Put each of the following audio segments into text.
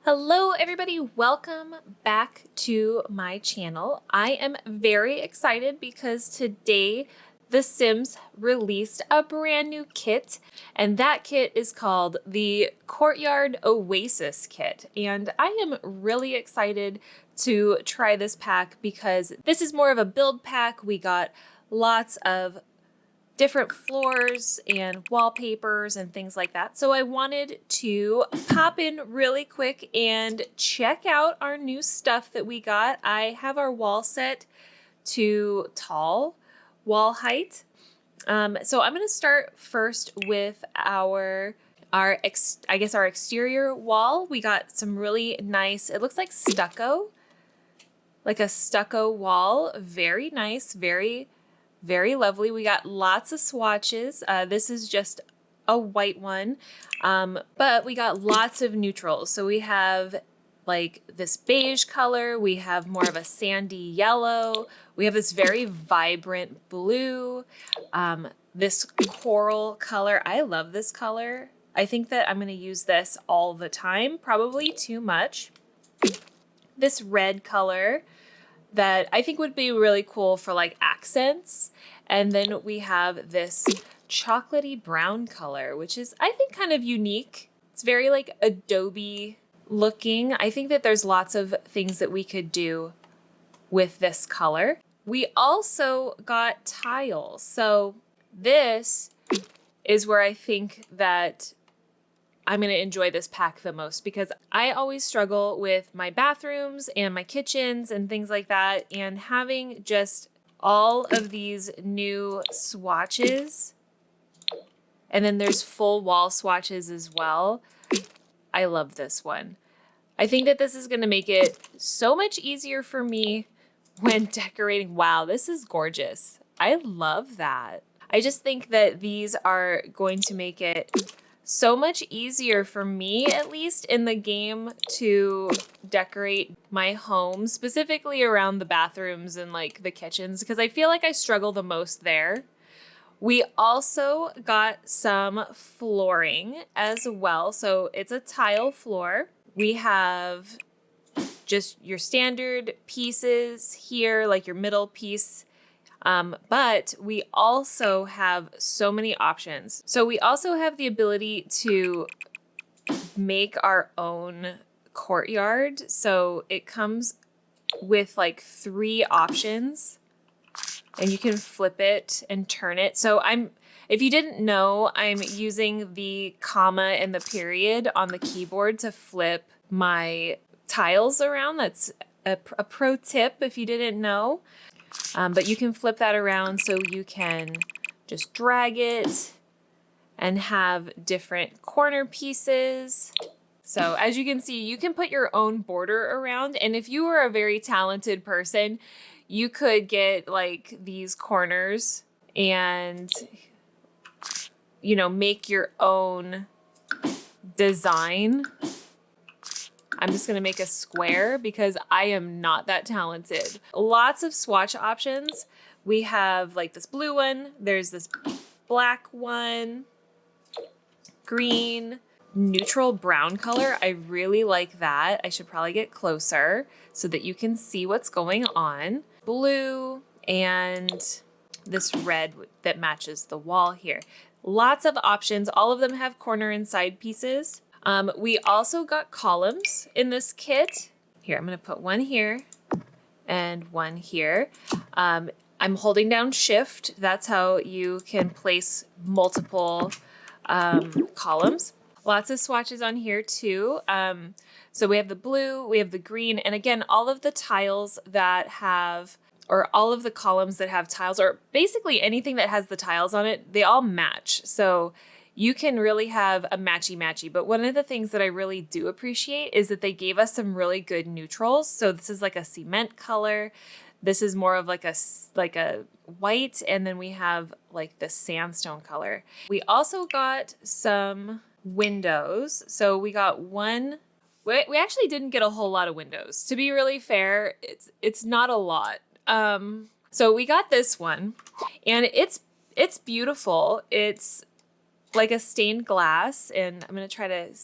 Hello everybody, welcome back to my channel. I am very excited because today The Sims released a brand new kit, and that kit is called the Courtyard Oasis kit. And I am really excited to try this pack because this is more of a build pack. We got lots of different floors and wallpapers and things like that. So I wanted to pop in really quick and check out our new stuff that we got. I have our wall set to tall wall height. So I'm going to start first with our exterior wall. We got some really nice, it looks like stucco, like a stucco wall. Very nice, very lovely. We got lots of swatches. This is just a white one, but we got lots of neutrals. So we have like this beige color. We have more of a sandy yellow. We have this very vibrant blue, this coral color. I love this color. I think that I'm going to use this all the time, probably too much. This red color that I think would be really cool for like accents. And then we have this chocolatey brown color, which is, I think, kind of unique. It's very like Adobe looking. I think that there's lots of things that we could do with this color. We also got tiles. So this is where I think that I'm going to enjoy this pack the most, because I always struggle with my bathrooms and my kitchens and things like that. And having just all of these new swatches, and then there's full wall swatches as well. I love this one. I think that this is going to make it so much easier for me when decorating. Wow, this is gorgeous. I love that. I just think that these are going to make it so much easier for me, at least in the game, to decorate my home, specifically around the bathrooms and like the kitchens, because I feel like I struggle the most there. We also got some flooring as well. So it's a tile floor. We have just your standard pieces here, like your middle piece. But we also have so many options. So we also have the ability to make our own courtyard. So it comes with like 3 options, and you can flip it and turn it. So if you didn't know, I'm using the comma and the period on the keyboard to flip my tiles around. That's a pro tip if you didn't know. But you can flip that around so you can just drag it and have different corner pieces. So as you can see, you can put your own border around. And if you are a very talented person, you could get like these corners and, you know, make your own design. I'm just going to make a square because I am not that talented. Lots of swatch options. We have like this blue one. There's this black one, green, neutral brown color. I really like that. I should probably get closer so that you can see what's going on. Blue and this red that matches the wall here. Lots of options. All of them have corner and side pieces. We also got columns in this kit. Here, I'm going to put one here and one here. I'm holding down Shift. That's how you can place multiple columns. Lots of swatches on here too. So we have the blue, we have the green, and again, all of the tiles that have, or all of the columns that have tiles, or basically anything that has the tiles on it, they all match. So you can really have a matchy-matchy. But one of the things that I really do appreciate is that they gave us some really good neutrals. So this is like a cement color. This is more of like a white. And then we have like the sandstone color. We also got some windows. So we got one. We actually didn't get a whole lot of windows. To be really fair, it's not a lot. So we got this one, and it's beautiful. It's like a stained glass, and I'm going to try to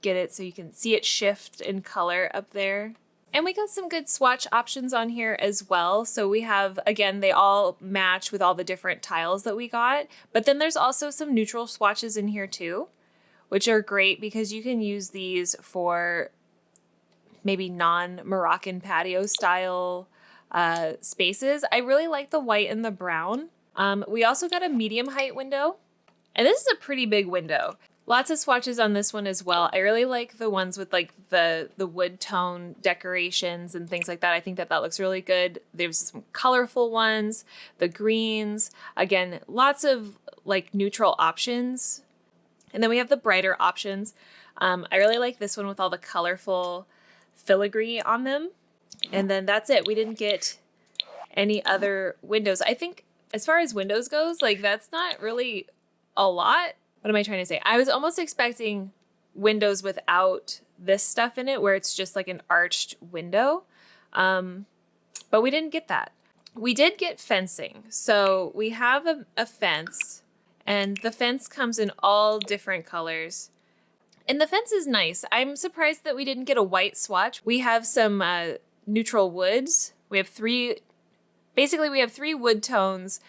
get it so you can see it shift in color up there. And we got some good swatch options on here as well. So we have, again, they all match with all the different tiles that we got. But then there's also some neutral swatches in here too, which are great because you can use these for maybe non-Moroccan patio style spaces. I really like the white and the brown. We also got a medium height window, and this is a pretty big window. Lots of swatches on this one as well. I really like the ones with like the wood tone decorations and things like that. I think that looks really good. There's some colorful ones, the greens. Again, lots of like neutral options. And then we have the brighter options. I really like this one with all the colorful filigree on them. And then that's it. We didn't get any other windows. I think as far as windows goes, like that's not really a lot. What am I trying to say? I was almost expecting windows without this stuff in it, where it's just like an arched window. But we didn't get that. We did get fencing. So we have a fence, and the fence comes in all different colors. And the fence is nice. I'm surprised that we didn't get a white swatch. We have some neutral woods. We have three wood tones.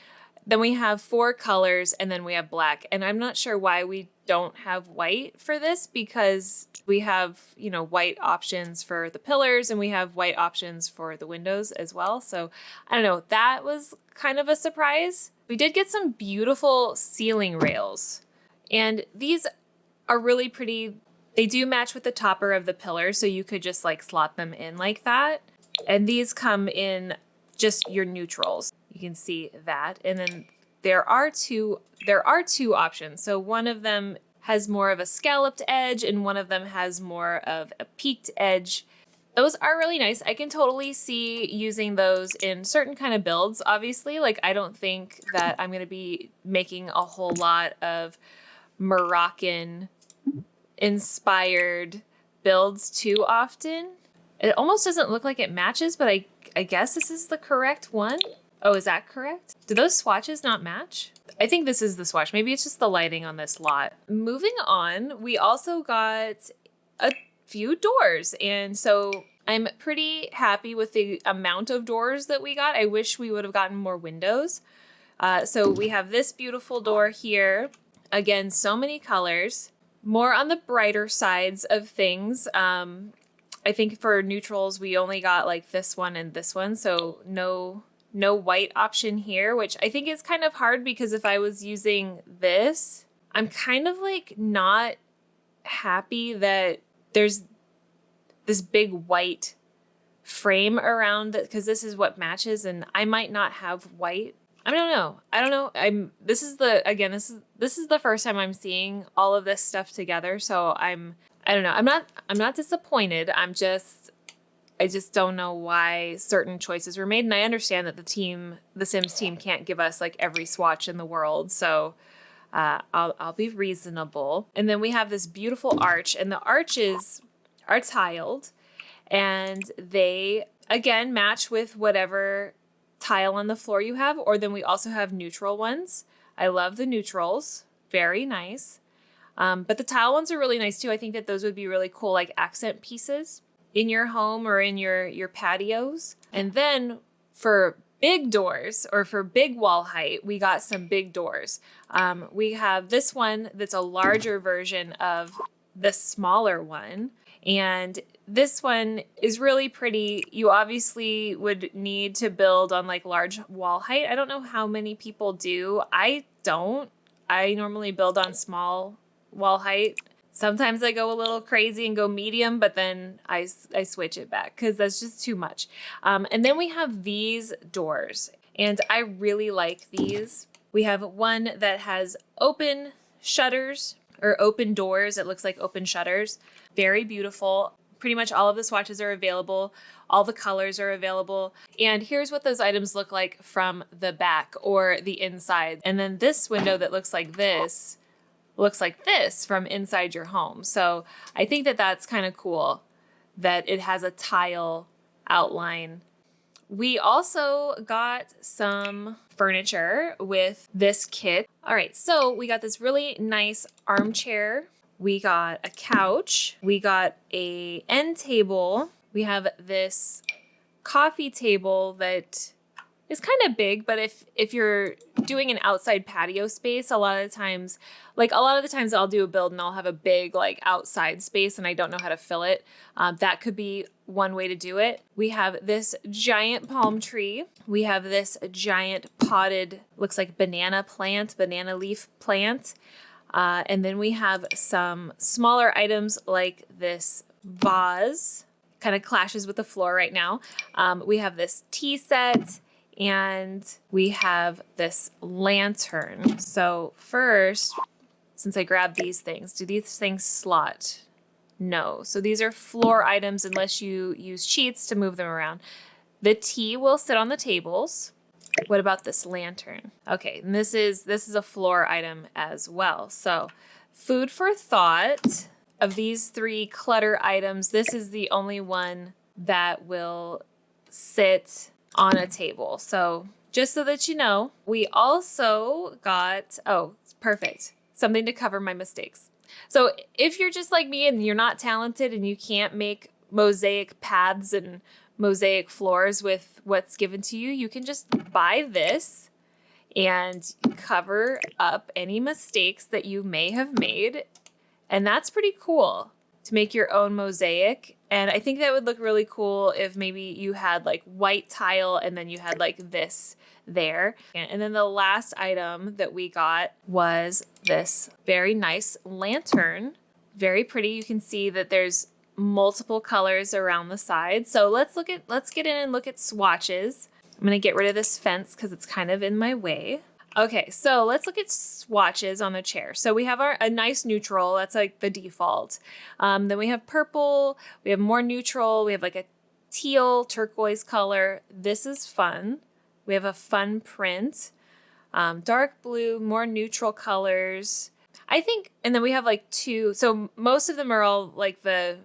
Then we have 4 colors, and then we have black. And I'm not sure why we don't have white for this, because we have, white options for the pillars and we have white options for the windows as well. So I don't know, that was kind of a surprise. We did get some beautiful ceiling rails, and these are really pretty. They do match with the topper of the pillar, so you could just like slot them in like that. And these come in just your neutrals. You can see that. And then there are two options. So one of them has more of a scalloped edge and one of them has more of a peaked edge. Those are really nice. I can totally see using those in certain kind of builds, obviously. Like, I don't think that I'm going to be making a whole lot of Moroccan inspired builds too often. It almost doesn't look like it matches, but I guess this is the correct one. Oh, is that correct? Do those swatches not match? I think this is the swatch. Maybe it's just the lighting on this lot. Moving on, we also got a few doors. And so I'm pretty happy with the amount of doors that we got. I wish we would have gotten more windows. So we have this beautiful door here. Again, so many colors. More on the brighter sides of things. I think for neutrals, we only got like this one and this one. So no white option here, which I think is kind of hard because if I was using this, I'm kind of like not happy that there's this big white frame around it, because this is what matches and I might not have white. I don't know. This is the first time I'm seeing all of this stuff together. So I don't know. I'm not disappointed. I just don't know why certain choices were made. And I understand that the Sims team can't give us like every swatch in the world. So I'll be reasonable. And then we have this beautiful arch, and the arches are tiled, and they again match with whatever tile on the floor you have, or then we also have neutral ones. I love the neutrals. Very nice. But the tile ones are really nice too. I think that those would be really cool, like accent pieces in your home or in your patios. And then for big doors or for big wall height, we got some big doors. We have this one that's a larger version of the smaller one. And this one is really pretty. You obviously would need to build on like large wall height. I don't know how many people do. I don't. I normally build on small wall height. Sometimes I go a little crazy and go medium, but then I switch it back because that's just too much. And then we have these doors, and I really like these. We have one that has open shutters or open doors. It looks like open shutters. Very beautiful. Pretty much all of the swatches are available. All the colors are available. And here's what those items look like from the back or the inside. And then this window that looks like this from inside your home. So I think that that's kind of cool that it has a tile outline. We also got some furniture with this kit. All right, so we got this really nice armchair We got a couch. We got a end table. We have this coffee table that is kind of big, but if you're doing an outside patio space, a lot of the times I'll do a build and I'll have a big like outside space and I don't know how to fill it. That could be one way to do it. We have this giant palm tree. We have this giant potted, looks like banana leaf plant. And then we have some smaller items like this vase, kind of clashes with the floor right now. We have this tea set. And we have this lantern. So first, since I grabbed these things, do these things slot? No. So these are floor items unless you use cheats to move them around. The tea will sit on the tables. What about this lantern? Okay, and this is a floor item as well. So food for thought. Of these 3 clutter items, this is the only one that will sit on a table. So just so that you know, we also got, oh, perfect, something to cover my mistakes. So if you're just like me and you're not talented and you can't make mosaic paths and mosaic floors with what's given to you, you can just buy this and cover up any mistakes that you may have made. And that's pretty cool to make your own mosaic. And I think that would look really cool if maybe you had like white tile and then you had like this there. And then the last item that we got was this very nice lantern. Very pretty. You can see that there's multiple colors around the side. So let's get in and look at swatches. I'm going to get rid of this fence because it's kind of in my way. Okay, so let's look at swatches on the chair. So we have a nice neutral. That's like the default. Then we have purple. We have more neutral. We have like a teal, turquoise color. This is fun. We have a fun print. Dark blue, more neutral colors. I think, and then we have like 2. So most of them are all like the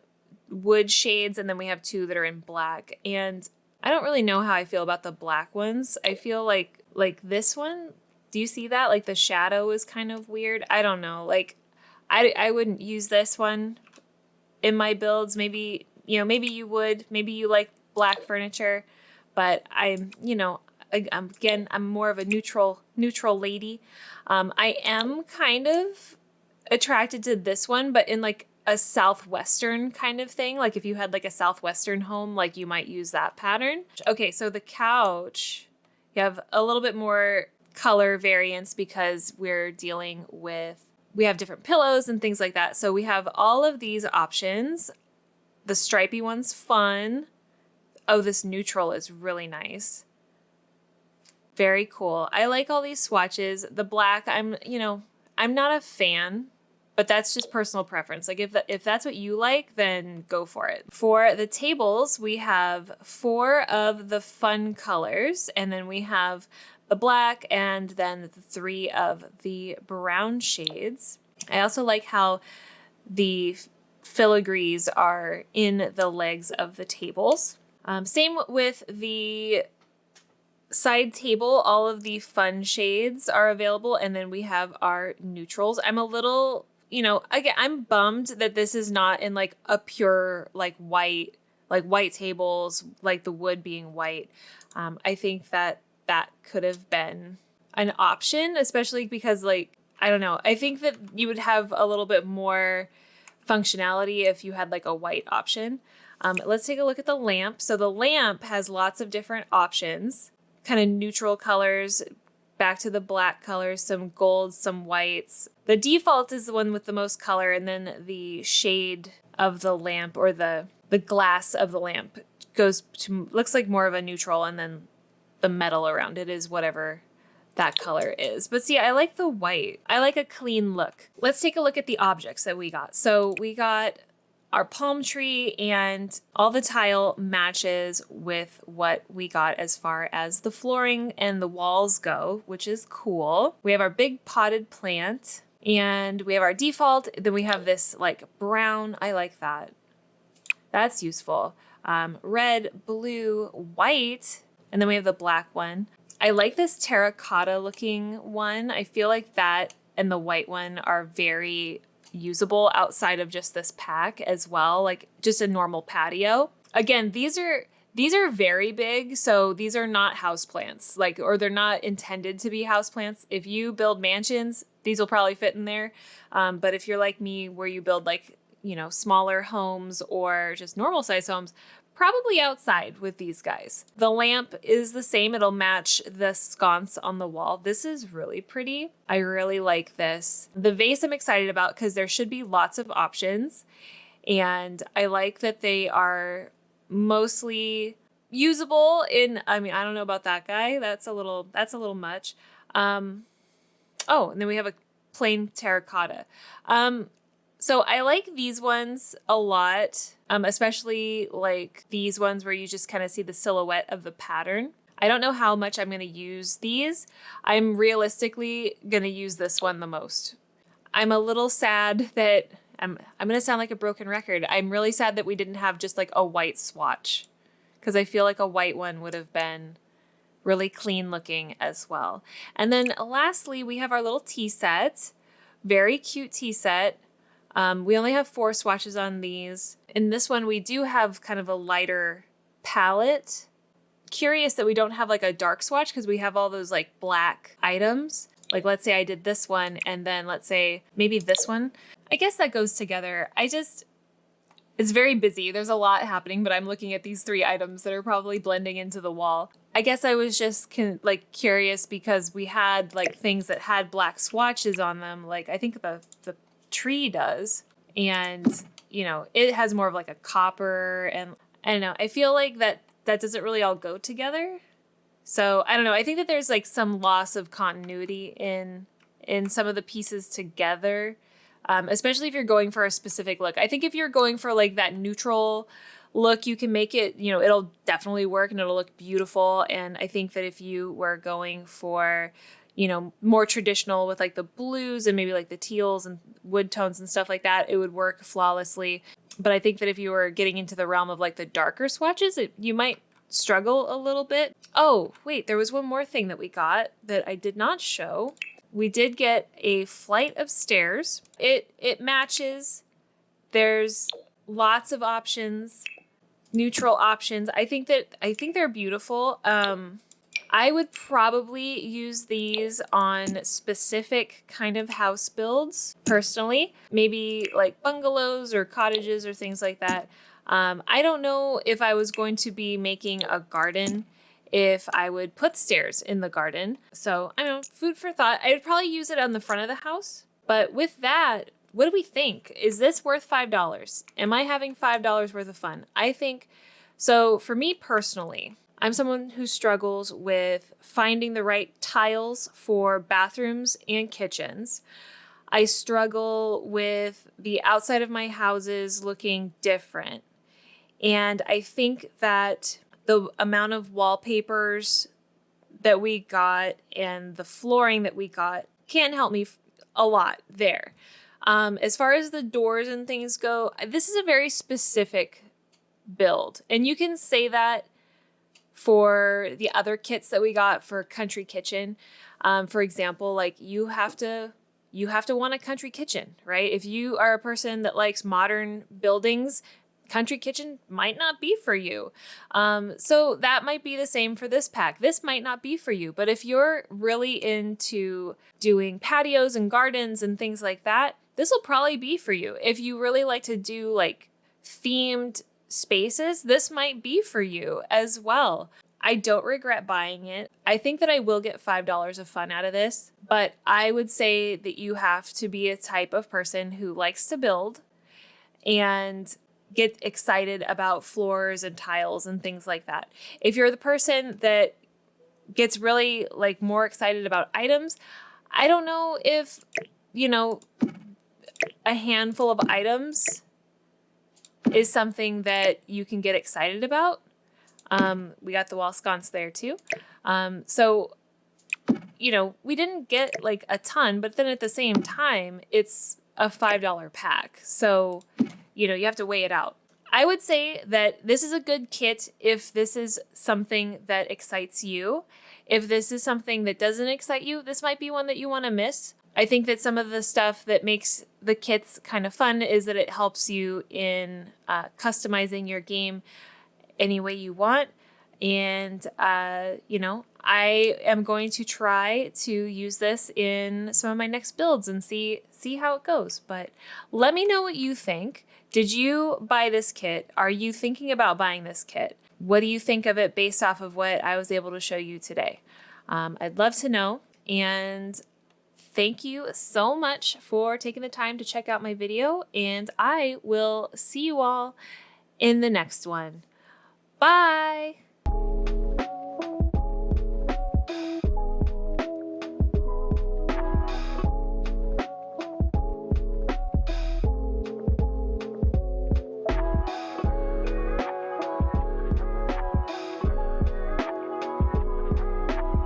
wood shades, and then we have 2 that are in black. And I don't really know how I feel about the black ones. I feel like this one. Do you see that? Like the shadow is kind of weird. I don't know. Like I wouldn't use this one in my builds. Maybe you would. Maybe you like black furniture, but I'm more of a neutral lady. I am kind of attracted to this one, but in like a southwestern kind of thing. Like if you had like a southwestern home, like you might use that pattern. Okay, so the couch, you have a little bit more color variance because we have different pillows and things like that. So we have all of these options. The stripy one's fun. Oh, this neutral is really nice. Very cool. I like all these swatches. The black, I'm not a fan, but that's just personal preference. Like if that's what you like, then go for it. For the tables, we have 4 of the fun colors, and then we have the black, and then the 3 of the brown shades. I also like how the filigrees are in the legs of the tables. Same with the side table. All of the fun shades are available, and then we have our neutrals. I'm a little, again, I'm bummed that this is not in like a pure like white tables, like the wood being white. I think that could have been an option, especially because like, I don't know. I think that you would have a little bit more functionality if you had like a white option. Let's take a look at the lamp. So the lamp has lots of different options, kind of neutral colors, back to the black colors, some golds, some whites. The default is the one with the most color, and then the shade of the lamp or the glass of the lamp looks like more of a neutral, and then the metal around it is whatever that color is. But see, I like the white. I like a clean look. Let's take a look at the objects that we got. So we got our palm tree, and all the tile matches with what we got as far as the flooring and the walls go, which is cool. We have our big potted plant, and we have our default. Then we have this like brown. I like that. That's useful. Red, blue, white. And then we have the black one. I like this terracotta looking one. I feel like that and the white one are very usable outside of just this pack as well, like just a normal patio. Again, these are very big, so these are not houseplants, like, or they're not intended to be houseplants. If you build mansions, these will probably fit in there. But if you're like me, where you build like, smaller homes or just normal size homes, probably outside with these guys. The lamp is the same. It'll match the sconce on the wall. This is really pretty. I really like this. The vase I'm excited about because there should be lots of options. And I like that they are mostly usable I don't know about that guy. That's a little much. And then we have a plain terracotta. So I like these ones a lot, especially like these ones where you just kind of see the silhouette of the pattern. I don't know how much I'm going to use these. I'm realistically going to use this one the most. I'm a little sad that I'm going to sound like a broken record. I'm really sad that we didn't have just like a white swatch, because I feel like a white one would have been really clean looking as well. And then lastly, we have our little tea set. Very cute tea set. We only have 4 swatches on these. In this one, we do have kind of a lighter palette. Curious that we don't have like a dark swatch because we have all those like black items. Like, let's say I did this one and then let's say maybe this one. I guess that goes together. It's very busy. There's a lot happening, but I'm looking at these 3 items that are probably blending into the wall. I guess I was just curious because we had like things that had black swatches on them. Like I think the tree does, and it has more of like a copper, and I don't know, I feel like that doesn't really all go together. So I don't know, I think that there's like some loss of continuity in some of the pieces together, especially if you're going for a specific look. I think if you're going for like that neutral look, you can make it, it'll definitely work and it'll look beautiful. And I think that if you were going for more traditional with like the blues and maybe like the teals and wood tones and stuff like that, it would work flawlessly. But I think that if you were getting into the realm of like the darker swatches, you might struggle a little bit. Oh, wait, there was one more thing that we got that I did not show. We did get a flight of stairs. It matches. There's lots of options, neutral options. I think they're beautiful. I would probably use these on specific kind of house builds personally, maybe like bungalows or cottages or things like that. I don't know if I was going to be making a garden, if I would put stairs in the garden. So I don't know, food for thought. I would probably use it on the front of the house. But with that, what do we think? Is this worth $5? Am I having $5 worth of fun? I think so. For me personally, I'm someone who struggles with finding the right tiles for bathrooms and kitchens. I struggle with the outside of my houses looking different. And I think that the amount of wallpapers that we got and the flooring that we got can help me a lot there. As far as the doors and things go, this is a very specific build. And you can say that for the other kits that we got for Country Kitchen. For example, like you have to want a country kitchen, right? If you are a person that likes modern buildings, Country Kitchen might not be for you. So that might be the same for this pack. This might not be for you, but if you're really into doing patios and gardens and things like that, this will probably be for you. If you really like to do like themed spaces, this might be for you as well. I don't regret buying it. I think that I will get $5 of fun out of this, but I would say that you have to be a type of person who likes to build and get excited about floors and tiles and things like that. If you're the person that gets really like more excited about items, I don't know if, a handful of items is something that you can get excited about. We got the wall sconce there too. So, we didn't get like a ton, but then at the same time, it's a $5 pack. So, you have to weigh it out. I would say that this is a good kit if this is something that excites you. If this is something that doesn't excite you, this might be one that you want to miss. I think that some of the stuff that makes the kits kind of fun is that it helps you in customizing your game any way you want. And, you know, I am going to try to use this in some of my next builds and see how it goes. But let me know what you think. Did you buy this kit? Are you thinking about buying this kit? What do you think of it based off of what I was able to show you today? I'd love to know. And thank you so much for taking the time to check out my video. And I will see you all in the next one. Bye!